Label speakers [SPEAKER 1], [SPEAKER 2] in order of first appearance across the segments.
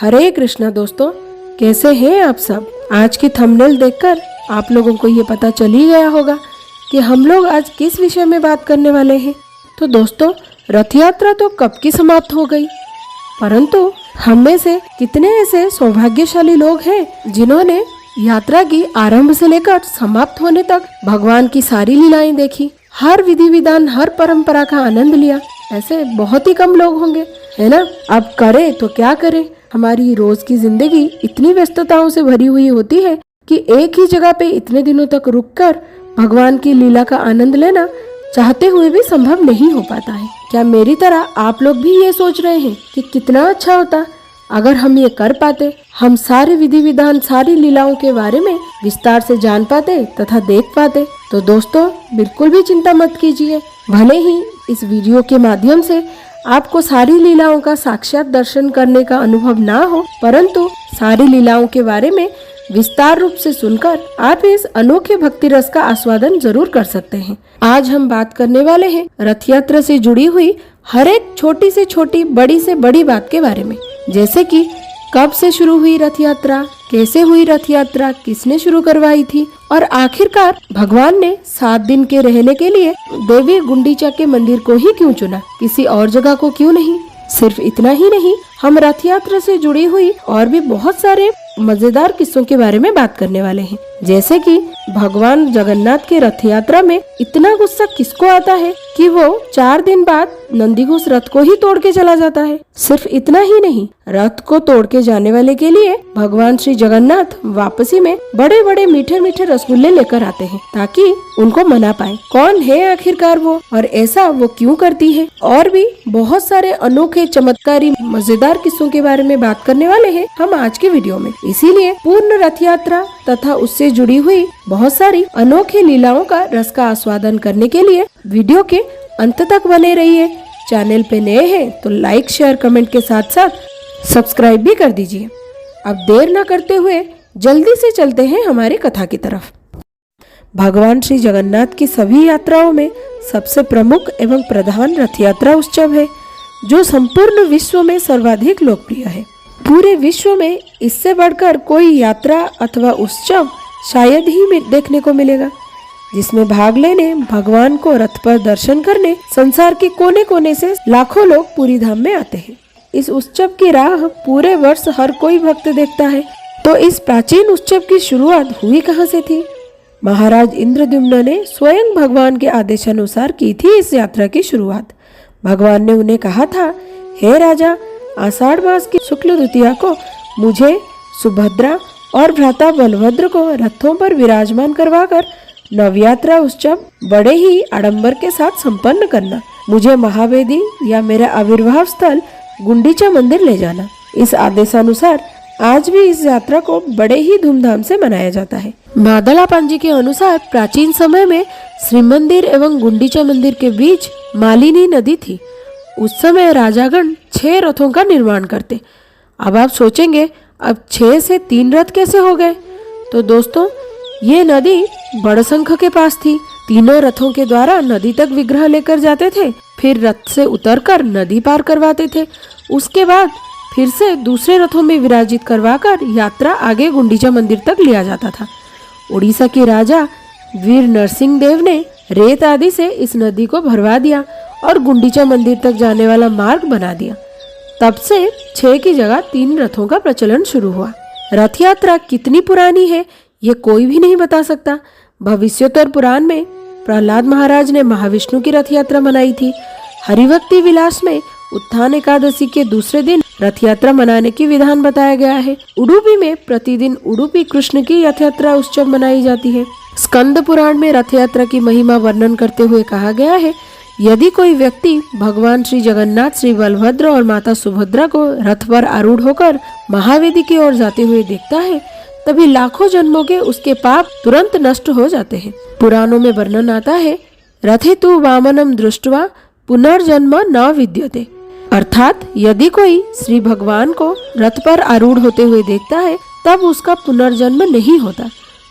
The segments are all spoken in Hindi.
[SPEAKER 1] हरे कृष्णा दोस्तों, कैसे हैं आप सब। आज की थंबनेल देखकर आप लोगों को ये पता चल ही गया होगा कि हम लोग आज किस विषय में बात करने वाले हैं। तो दोस्तों, रथ यात्रा तो कब की समाप्त हो गई, परंतु हम में से कितने ऐसे सौभाग्यशाली लोग हैं जिन्होंने यात्रा की आरंभ से लेकर समाप्त होने तक भगवान की सारी लीलाएं देखी, हर विधि विधान, हर परंपरा का आनंद लिया। ऐसे बहुत ही कम लोग होंगे, है ना। अब करें तो क्या करें, हमारी रोज की जिंदगी इतनी व्यस्तताओं से भरी हुई होती है कि एक ही जगह पे इतने दिनों तक रुककर भगवान की लीला का आनंद लेना चाहते हुए भी संभव नहीं हो पाता है। क्या मेरी तरह आप लोग भी ये सोच रहे हैं कि कितना अच्छा होता अगर हम ये कर पाते, हम सारे विधि विधान, सारी लीलाओं के बारे में विस्तार से जान पाते तथा देख पाते। तो दोस्तों, बिल्कुल भी चिंता मत कीजिए। भले ही इस वीडियो के माध्यम से आपको सारी लीलाओं का साक्षात दर्शन करने का अनुभव ना हो, परंतु सारी लीलाओं के बारे में विस्तार रूप से सुनकर आप इस अनोखे भक्ति रस का आस्वादन जरूर कर सकते हैं। आज हम बात करने वाले हैं रथ यात्रा से जुड़ी हुई हर एक छोटी से छोटी, बड़ी से बड़ी बात के बारे में, जैसे कि कब से शुरू हुई रथ यात्रा, कैसे हुई रथ यात्रा, किसने शुरू करवाई थी, और आखिरकार भगवान ने 7 दिन के रहने के लिए देवी गुंडीचा के मंदिर को ही क्यों चुना, किसी और जगह को क्यों नहीं। सिर्फ इतना ही नहीं, हम रथ यात्रा से जुड़ी हुई और भी बहुत सारे मजेदार किस्सों के बारे में बात करने वाले हैं, जैसे कि भगवान जगन्नाथ के रथ यात्रा में इतना गुस्सा किसको आता है कि वो 4 दिन बाद नंदीघोष रथ को ही तोड़ के चला जाता है। सिर्फ इतना ही नहीं, रथ को तोड़ के जाने वाले के लिए भगवान श्री जगन्नाथ वापसी में बड़े बड़े मीठे मीठे रसगुल्ले लेकर आते हैं ताकि उनको मना पाए। कौन है आखिरकार वो, और ऐसा वो क्यों करती है, और भी बहुत सारे अनोखे, चमत्कारी, मजेदार किस्सों के बारे में बात करने वाले हैं हम आज के वीडियो में। इसीलिए पूर्ण रथ यात्रा तथा उससे जुड़ी हुई बहुत सारी अनोखी लीलाओं का रस का आस्वादन करने के लिए वीडियो के अंत तक बने रहिए। चैनल पे नए हैं तो लाइक, शेयर, कमेंट के साथ साथ सब्सक्राइब भी कर दीजिए। अब देर न करते हुए जल्दी से चलते हैं हमारी कथा की तरफ। भगवान श्री जगन्नाथ की सभी यात्राओं में सबसे प्रमुख एवं प्रधान रथ यात्रा उत्सव है, जो संपूर्ण विश्व में सर्वाधिक लोकप्रिय है। पूरे विश्व में इससे बढ़कर कोई यात्रा अथवा उत्सव शायद ही देखने को मिलेगा, जिसमें भाग लेने, भगवान को रथ पर दर्शन करने संसार के कोने कोने से लाखों लोग पूरी धाम में आते हैं। इस उत्सव की राह पूरे वर्ष हर कोई भक्त देखता है। तो इस प्राचीन उत्सव की शुरुआत हुई कहाँ से थी? महाराज इंद्रद्युम्न ने स्वयं भगवान के आदेशानुसार की थी इस यात्रा की शुरुआत। भगवान ने उन्हें कहा था, हे राजा, आषाढ़ मास की शुक्ल द्वितीया को मुझे, सुभद्रा और भ्राता बलभद्र को रथों पर विराजमान करवाकर नवयात्रा उत्सव बड़े ही आडंबर के साथ संपन्न करना। मुझे महावेदी या मेरा आविर्भाव स्थल गुंडीचा मंदिर ले जाना। इस आदेशानुसार आज भी इस यात्रा को बड़े ही धूमधाम से मनाया जाता है। मादला पांजी के अनुसार प्राचीन समय में श्री मंदिर एवं गुंडीचा मंदिर के बीच मालिनी नदी थी। उस समय राजागण 6 रथों का निर्माण करते। अब आप सोचेंगे, अब 6 से 3 रथ कैसे हो गए? तो दोस्तों, ये नदी बड़शंख के पास थी। तीनों रथों के द्वारा नदी तक विग्रह लेकर जाते थे, फिर रथ से उतरकर नदी पार करवाते थे। उसके बाद फिर से दूसरे रथों में विराजित करवाकर यात्रा आगे गुंडीचा मंदिर तक लिया जाता था। उड़ीसा के राजा वीर नरसिंह देव ने रेत आदि से इस नदी को भरवा दिया और गुंडीचा मंदिर तक जाने वाला मार्ग बना दिया। तब से 6 की जगह 3 रथों का प्रचलन शुरू हुआ। रथ यात्रा कितनी पुरानी है ये कोई भी नहीं बता सकता। भविष्योत्तर पुराण में प्रहलाद महाराज ने महाविष्णु की रथ यात्रा मनाई थी। हरिभक्ति विलास में उत्थान एकादशी के दूसरे दिन रथ यात्रा मनाने की विधान बताया गया है। उडुपी में प्रतिदिन उडुपी कृष्ण की रथ यात्रा उत्सव मनाई जाती है। स्कंद पुराण में रथ यात्रा की महिमा वर्णन करते हुए कहा गया है, यदि कोई व्यक्ति भगवान श्री जगन्नाथ, श्री बलभद्र और माता सुभद्रा को रथ पर आरूढ़ होकर महावेदी की ओर जाते हुए देखता है, तभी लाखों जन्मों के उसके पाप तुरंत नष्ट हो जाते हैं। पुराणों में वर्णन आता है, रथे तु वामनम दृष्ट्वा पुनर्जन्म न विद्यते, अर्थात यदि कोई श्री भगवान को रथ पर आरूढ़ होते हुए देखता है तब उसका पुनर्जन्म नहीं होता।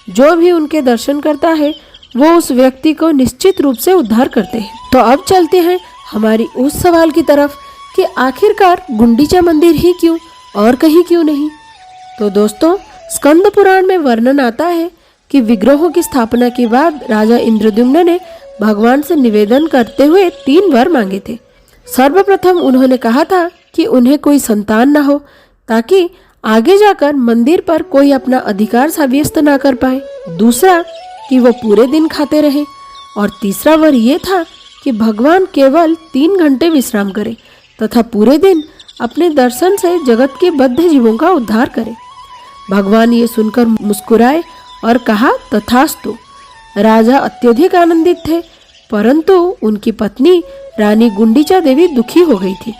[SPEAKER 1] जो भी उनके दर्शन करता है वो उस व्यक्ति को निश्चित रूप से उद्धार करते हैं। तो अब चलते हैं हमारी उस सवाल की तरफ कि आखिरकार गुंडीचा मंदिर ही क्यों और कहीं क्यों नहीं। तो दोस्तों, स्कंद पुराण में वर्णन आता है कि विग्रहों की स्थापना के बाद राजा इंद्रद्युम्न ने भगवान से निवेदन करते हुए 3 वर मांगे थे। सर्वप्रथम उन्होंने कहा था कि उन्हें कोई संतान न हो, ताकि आगे जाकर मंदिर पर कोई अपना अधिकार साब्यस्त ना कर पाए। दूसरा, कि वो पूरे दिन खाते रहे। और तीसरा वर ये था कि भगवान केवल 3 घंटे विश्राम करें तथा पूरे दिन अपने दर्शन से जगत के बद्ध जीवों का उद्धार करें। भगवान ये सुनकर मुस्कुराए और कहा, तथास्तु। राजा अत्यधिक आनंदित थे, परंतु उनकी पत्नी रानी गुंडीचा देवी दुखी हो गई थी,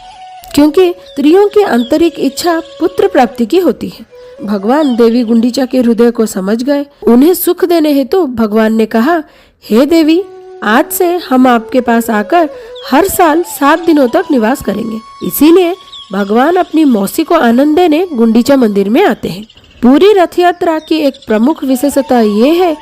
[SPEAKER 1] क्योंकि स्त्रियों की आंतरिक इच्छा पुत्र प्राप्ति की होती है। भगवान देवी गुंडीचा के हृदय को समझ गए। उन्हें सुख देने हेतु भगवान ने कहा, हे देवी, आज से हम आपके पास आकर हर साल 7 दिनों तक निवास करेंगे। इसीलिए भगवान अपनी मौसी को आनंद देने गुंडीचा मंदिर में आते हैं। पूरी रथ यात्रा की एक प्रमुख विशेषता ये है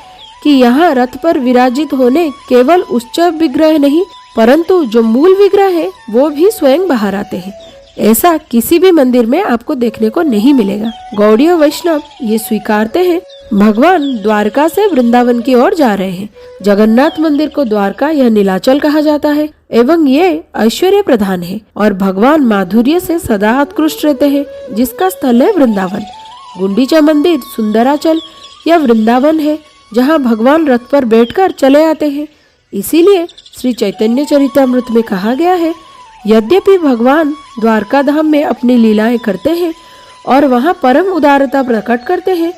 [SPEAKER 1] कि यहाँ रथ पर विराजित होने केवल उच्चैः विग्रह नहीं, परंतु जो मूल विग्रह है वो भी स्वयं बाहर आते हैं। ऐसा किसी भी मंदिर में आपको देखने को नहीं मिलेगा। गौड़ीय वैष्णव ये स्वीकारते हैं भगवान द्वारका से वृंदावन की ओर जा रहे हैं। जगन्नाथ मंदिर को द्वारका या नीलाचल कहा जाता है एवं ये ऐश्वर्य प्रधान है और भगवान माधुर्य से सदा उत्कृष्ट रहते हैं, जिसका स्थल है वृंदावन। गुंडीचा मंदिर सुंदराचल या वृंदावन है, जहाँ भगवान रथ पर बैठकर चले आते हैं। इसीलिए श्री चैतन्य चरितामृत में कहा गया है, यद्यपि भगवान द्वारका धाम में अपनी लीलाएं करते हैं और वहाँ परम उदारता प्रकट करते हैं,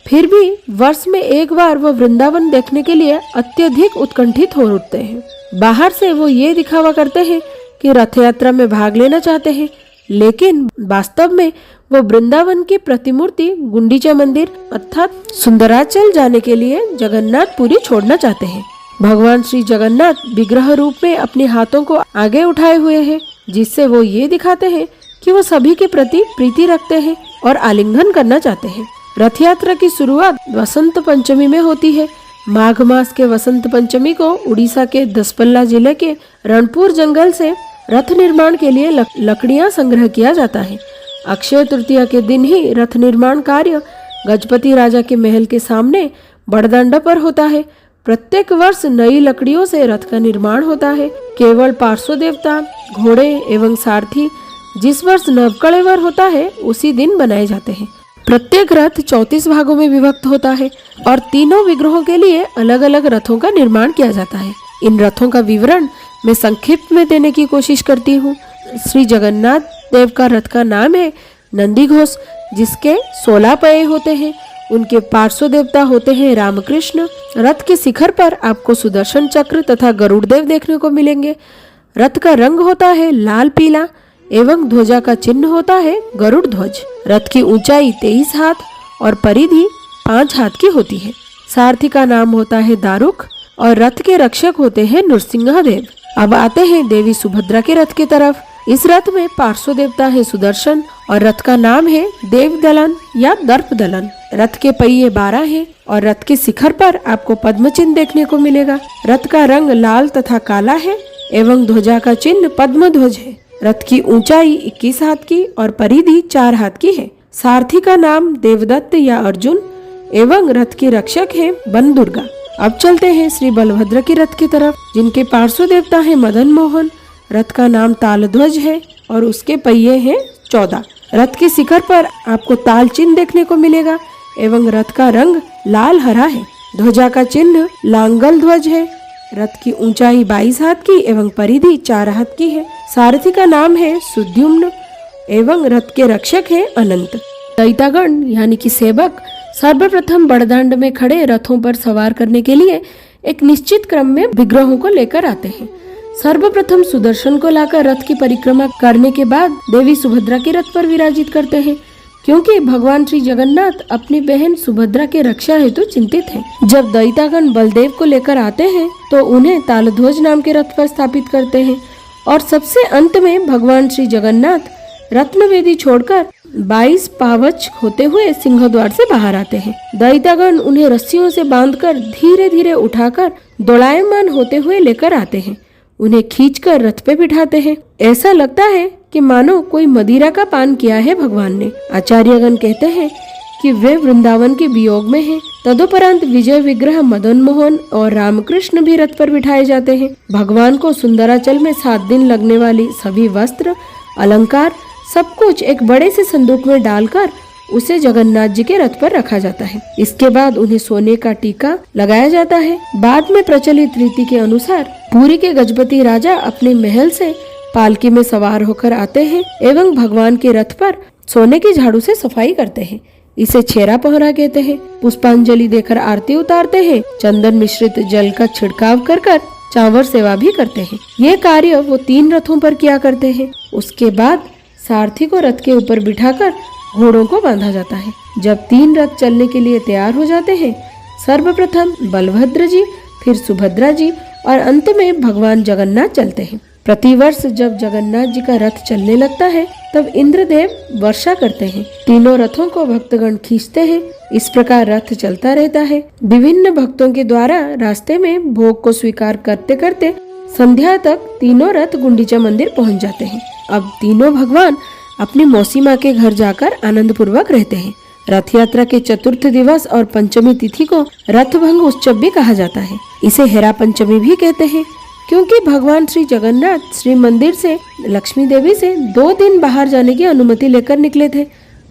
[SPEAKER 1] फिर भी वर्ष में एक बार वो वृंदावन देखने के लिए अत्यधिक उत्कंठित हो उठते हैं। बाहर से वो ये दिखावा करते हैं कि रथ यात्रा में भाग लेना चाहते हैं, लेकिन वास्तव में वो वृंदावन की प्रतिमूर्ति गुंडीचा मंदिर अर्थात सुंदराचल जाने के लिए जगन्नाथपुरी छोड़ना चाहते हैं। भगवान श्री जगन्नाथ विग्रह रूप में अपने हाथों को आगे उठाए हुए हैं, जिससे वो ये दिखाते हैं कि वो सभी के प्रति प्रीति रखते हैं और आलिंगन करना चाहते हैं। रथ यात्रा की शुरुआत वसंत पंचमी में होती है। माघ मास के वसंत पंचमी को उड़ीसा के दसपल्ला जिले के रणपुर जंगल से रथ निर्माण के लिए लकड़ियां संग्रह किया जाता है। अक्षय तृतीया के दिन ही रथ निर्माण कार्य गजपति राजा के महल के सामने बड़दांडा पर होता है। प्रत्येक वर्ष नई लकड़ियों से रथ का निर्माण होता है। केवल पार्श्व देवता, घोड़े एवं सारथी जिस वर्ष नवकलेवर होता है उसी दिन बनाए जाते हैं। प्रत्येक रथ 34 भागों में विभक्त होता है और तीनों विग्रहों के लिए अलग अलग रथों का निर्माण किया जाता है। इन रथों का विवरण मैं संक्षिप्त में देने की कोशिश करती हूँ। श्री जगन्नाथ देव का रथ का नाम है नंदीघोष, जिसके 16 पये होते हैं। उनके पार्श्व देवता होते हैं रामकृष्ण। रथ के शिखर पर आपको सुदर्शन चक्र तथा गरुड़ देव देखने को मिलेंगे। रथ का रंग होता है लाल पीला एवं ध्वजा का चिन्ह होता है गरुड़ ध्वज। रथ की ऊंचाई 23 हाथ और परिधि 5 हाथ की होती है। सारथी का नाम होता है दारुक और रथ के रक्षक होते हैं नृसिंह देव। अब आते हैं देवी सुभद्रा के रथ की तरफ। इस रथ में पार्श्व देवता है सुदर्शन और रथ का नाम है देव दलन या दर्प दलन। रथ के पहिए 12 हैं और रथ के शिखर पर आपको पद्म चिन्ह देखने को मिलेगा। रथ का रंग लाल तथा काला है एवं ध्वजा का चिन्ह पद्म ध्वज है। रथ की ऊंचाई 21 हाथ की और परिधि 4 हाथ की है। सारथी का नाम देवदत्त या अर्जुन एवं रथ के रक्षक है बन दुर्गा। अब चलते हैं श्री बलभद्र की रथ की तरफ, जिनके पार्श्व देवता है मदन मोहन। रथ का नाम तालध्वज है और उसके पहिए हैं 14। रथ के शिखर पर आपको ताल चिन्ह देखने को मिलेगा एवं रथ का रंग लाल हरा है। ध्वजा का चिन्ह लांगल ध्वज है। रथ की ऊंचाई 22 हाथ की एवं परिधि 4 हाथ की है। सारथी का नाम है सुद्युम्न एवं रथ के रक्षक है अनंत। दैतागण यानी कि सेवक सर्वप्रथम बड़दांड में खड़े रथों पर सवार करने के लिए एक निश्चित क्रम में विग्रहों को लेकर आते हैं। सर्वप्रथम सुदर्शन को लाकर रथ की परिक्रमा करने के बाद देवी सुभद्रा के रथ पर विराजित करते हैं, क्योंकि भगवान श्री जगन्नाथ अपनी बहन सुभद्रा के रक्षा हेतु चिंतित हैं। जब दैतागण बलदेव को लेकर आते हैं तो उन्हें तालध्वज नाम के रथ पर स्थापित करते हैं और सबसे अंत में भगवान श्री जगन्नाथ रत्न वेदी छोड़कर 22 पावच होते हुए सिंह द्वार से बाहर आते हैं। दैतागण उन्हें रस्सियों से बांधकर धीरे धीरे उठाकर दोलायमान होते हुए लेकर आते हैं। उन्हें खींचकर रथ पे बिठाते हैं। ऐसा लगता है कि मानो कोई मदिरा का पान किया है भगवान ने। आचार्यगण कहते हैं कि वे वृंदावन के वियोग में हैं। तदुपरांत विजय विग्रह मदन मोहन और रामकृष्ण भी रथ पर बिठाए जाते हैं। भगवान को सुंदराचल में 7 दिन लगने वाली सभी वस्त्र, अलंकार, सब कुछ एक बड़े से संदूक में डालकर उसे जगन्नाथ जी के रथ पर रखा जाता है। इसके बाद उन्हें सोने का टीका लगाया जाता है। बाद में प्रचलित रीति के अनुसार पुरी के गजपति राजा अपने महल से पालकी में सवार होकर आते हैं एवं भगवान के रथ पर सोने की झाड़ू से सफाई करते हैं। इसे छेरा पहरा कहते हैं। पुष्पांजलि देकर आरती उतारते हैं। चंदन मिश्रित जल का छिड़काव कर चावर सेवा भी करते हैं। ये कार्य वो 3 रथों पर किया करते हैं। उसके बाद सारथी को रथ के ऊपर बिठाकर घोड़ों को बांधा जाता है। जब 3 रथ चलने के लिए तैयार हो जाते हैं, सर्वप्रथम बलभद्र जी, फिर सुभद्रा जी और अंत में भगवान जगन्नाथ चलते हैं। प्रतिवर्ष जब जगन्नाथ जी का रथ चलने लगता है तब इंद्रदेव वर्षा करते हैं। तीनों रथों को भक्तगण खींचते हैं। इस प्रकार रथ चलता रहता है। विभिन्न भक्तों के द्वारा रास्ते में भोग को स्वीकार करते करते संध्या तक तीनों रथ गुंडीचा मंदिर पहुंच जाते हैं। अब तीनों भगवान अपनी मौसी माँ के घर जाकर आनंद पूर्वक रहते हैं। रथ यात्रा के चतुर्थ दिवस और पंचमी तिथि को रथ भंग उत्सव भी कहा जाता है। इसे हेरा पंचमी भी कहते हैं, क्योंकि भगवान श्री जगन्नाथ श्री मंदिर से लक्ष्मी देवी से 2 दिन बाहर जाने की अनुमति लेकर निकले थे,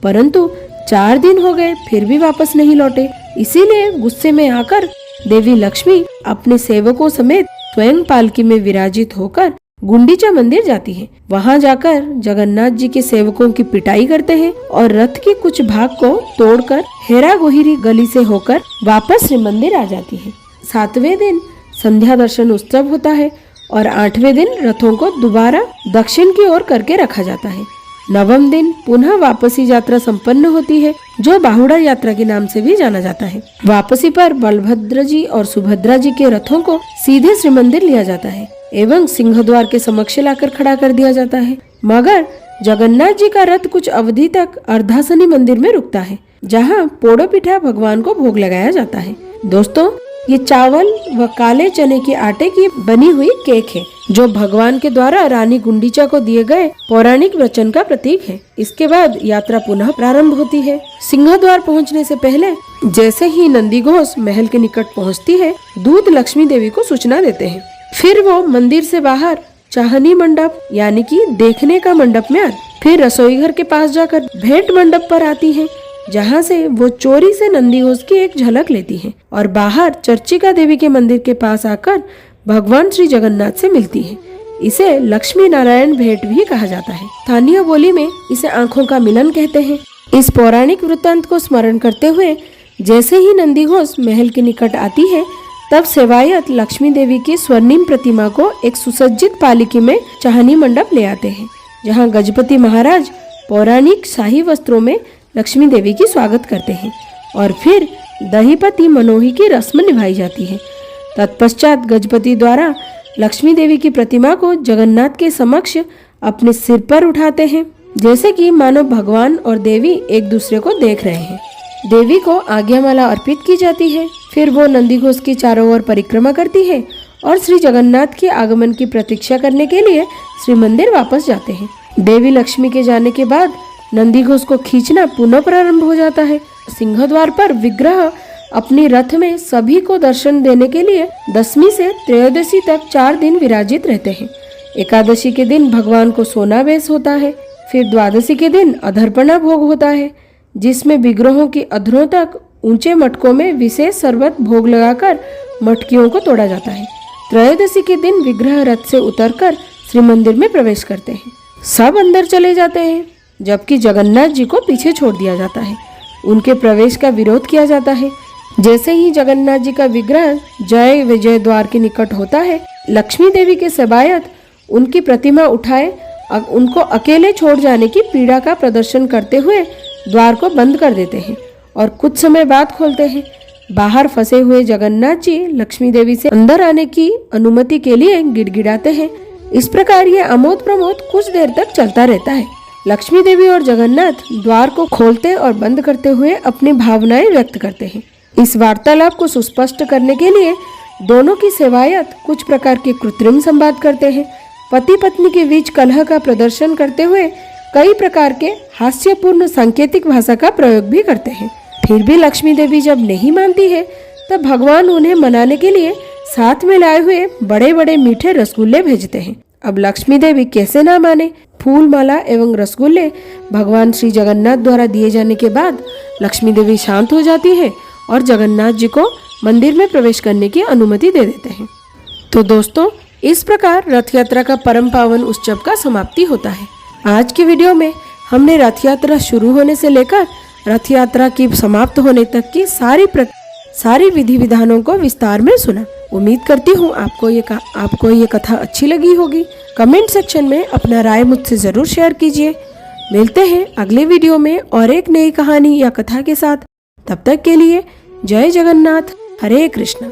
[SPEAKER 1] परंतु 4 दिन हो गए फिर भी वापस नहीं लौटे। इसीलिए गुस्से में आकर देवी लक्ष्मी अपने सेवकों समेत स्वयं पालकी में विराजित होकर गुंडीचा मंदिर जाती है। वहां जाकर जगन्नाथ जी के सेवकों की पिटाई करते हैं और रथ के कुछ भाग को तोड़कर हेरा गोहिरी गली से होकर वापस श्री मंदिर आ जाती है। 7वें दिन संध्या दर्शन उत्सव होता है और 8वें दिन रथों को दोबारा दक्षिण की ओर करके रखा जाता है। 9वें दिन पुनः वापसी यात्रा संपन्न होती है, जो बाहुड़ा यात्रा के नाम से भी जाना जाता है। वापसी पर बलभद्र जी और सुभद्रा जी के रथों को सीधे श्री मंदिर लिया जाता है एवं सिंह द्वार के समक्ष लाकर खड़ा कर दिया जाता है। मगर जगन्नाथ जी का रथ कुछ अवधि तक अर्धासनी मंदिर में रुकता है, जहाँ पोड़ो पिठा भगवान को भोग लगाया जाता है। दोस्तों, ये चावल व काले चने के आटे की बनी हुई केक है, जो भगवान के द्वारा रानी गुंडीचा को दिए गए पौराणिक वचन का प्रतीक है। इसके बाद यात्रा पुनः प्रारंभ होती है। सिंह द्वार पहुँचने से पहले जैसे ही नंदी घोष महल के निकट पहुँचती है, दूत लक्ष्मी देवी को सूचना देते हैं। फिर वो मंदिर से बाहर चाहनी मंडप यानी कि देखने का मंडप में आती, फिर रसोई घर के पास जाकर भेंट मंडप पर आती है, जहाँ से वो चोरी से नंदी घोष की एक झलक लेती है और बाहर चर्चिका देवी के मंदिर के पास आकर भगवान श्री जगन्नाथ से मिलती है। इसे लक्ष्मी नारायण भेंट भी कहा जाता है। स्थानीय बोली में इसे आंखों का मिलन कहते हैं। इस पौराणिक वृत्तांत को स्मरण करते हुए जैसे ही नंदी घोष महल के निकट आती है, तब सेवायत लक्ष्मी देवी की स्वर्णिम प्रतिमा को एक सुसज्जित पालिकी में चाहनी मंडप ले आते हैं, जहां गजपति महाराज पौराणिक शाही वस्त्रों में लक्ष्मी देवी की स्वागत करते हैं और फिर दहीपति मनोही की रस्म निभाई जाती है। तत्पश्चात गजपति द्वारा लक्ष्मी देवी की प्रतिमा को जगन्नाथ के समक्ष अपने सिर पर उठाते हैं, जैसे कि मानो भगवान और देवी एक दूसरे को देख रहे हैं। देवी को आज्ञामाला अर्पित की जाती है। फिर वो नंदीघोष की चारों ओर परिक्रमा करती है और श्री जगन्नाथ के आगमन की प्रतीक्षा करने के लिए श्री मंदिर वापस जाते हैं। देवी लक्ष्मी के जाने के बाद नंदीघोष को खींचना पुनः प्रारंभ हो जाता है। सिंह द्वार पर विग्रह अपनी रथ में सभी को दर्शन देने के लिए 10वीं से त्रयोदशी तक 4 दिन विराजित रहते हैं। एकादशी के दिन भगवान को सोना बेस होता है। फिर द्वादशी के दिन अधर्पणा भोग होता है, जिसमें विग्रहों की अधरों तक ऊंचे मटकों में विशेष शरबत भोग लगाकर मटकियों को तोड़ा जाता है। त्रयोदशी के दिन विग्रह रथ से उतरकर श्री मंदिर में प्रवेश करते हैं। सब अंदर चले जाते हैं, जबकि जगन्नाथ जी को पीछे छोड़ दिया जाता है। उनके प्रवेश का विरोध किया जाता है। जैसे ही जगन्नाथ जी का विग्रह जय विजय द्वार के निकट होता है, लक्ष्मी देवी के सेवायत उनकी प्रतिमा उठाए उनको अकेले छोड़ जाने की पीड़ा का प्रदर्शन करते हुए द्वार को बंद कर देते हैं और कुछ समय बाद खोलते हैं। बाहर फंसे हुए जगन्नाथ जी लक्ष्मी देवी से अंदर आने की अनुमति के लिए गिड़गिड़ाते हैं। इस प्रकार ये अमोद प्रमोद कुछ देर तक चलता रहता है। लक्ष्मी देवी और जगन्नाथ द्वार को खोलते और बंद करते हुए अपनी भावनाएं व्यक्त करते हैं। इस वार्तालाप को सुस्पष्ट करने के लिए दोनों की सेवायत कुछ प्रकार के कृत्रिम संवाद करते हैं, पति पत्नी के बीच कलह का प्रदर्शन करते हुए कई प्रकार के हास्यपूर्ण सांकेतिक भाषा का प्रयोग भी करते हैं। फिर भी लक्ष्मी देवी जब नहीं मानती है तब भगवान उन्हें मनाने के लिए साथ में लाए हुए बड़े बड़े मीठे रसगुल्ले भेजते हैं। अब लक्ष्मी देवी कैसे ना माने। फूल माला एवं रसगुल्ले भगवान श्री जगन्नाथ द्वारा दिए जाने के बाद लक्ष्मी देवी शांत हो जाती है और जगन्नाथ जी को मंदिर में प्रवेश करने की अनुमति दे देते हैं। तो दोस्तों, इस प्रकार रथ यात्रा का परम पावन उत्सव का समाप्ति होता है। आज की वीडियो में हमने रथ यात्रा शुरू होने से लेकर रथ यात्रा की समाप्त होने तक की सारी विधि विधानों को विस्तार में सुना। उम्मीद करती हूँ आपको ये कथा अच्छी लगी होगी। कमेंट सेक्शन में अपना राय मुझसे ज़रूर शेयर कीजिए। मिलते हैं अगले वीडियो में और एक नई कहानी या कथा के साथ। तब तक के लिए जय जगन्नाथ, हरे कृष्ण।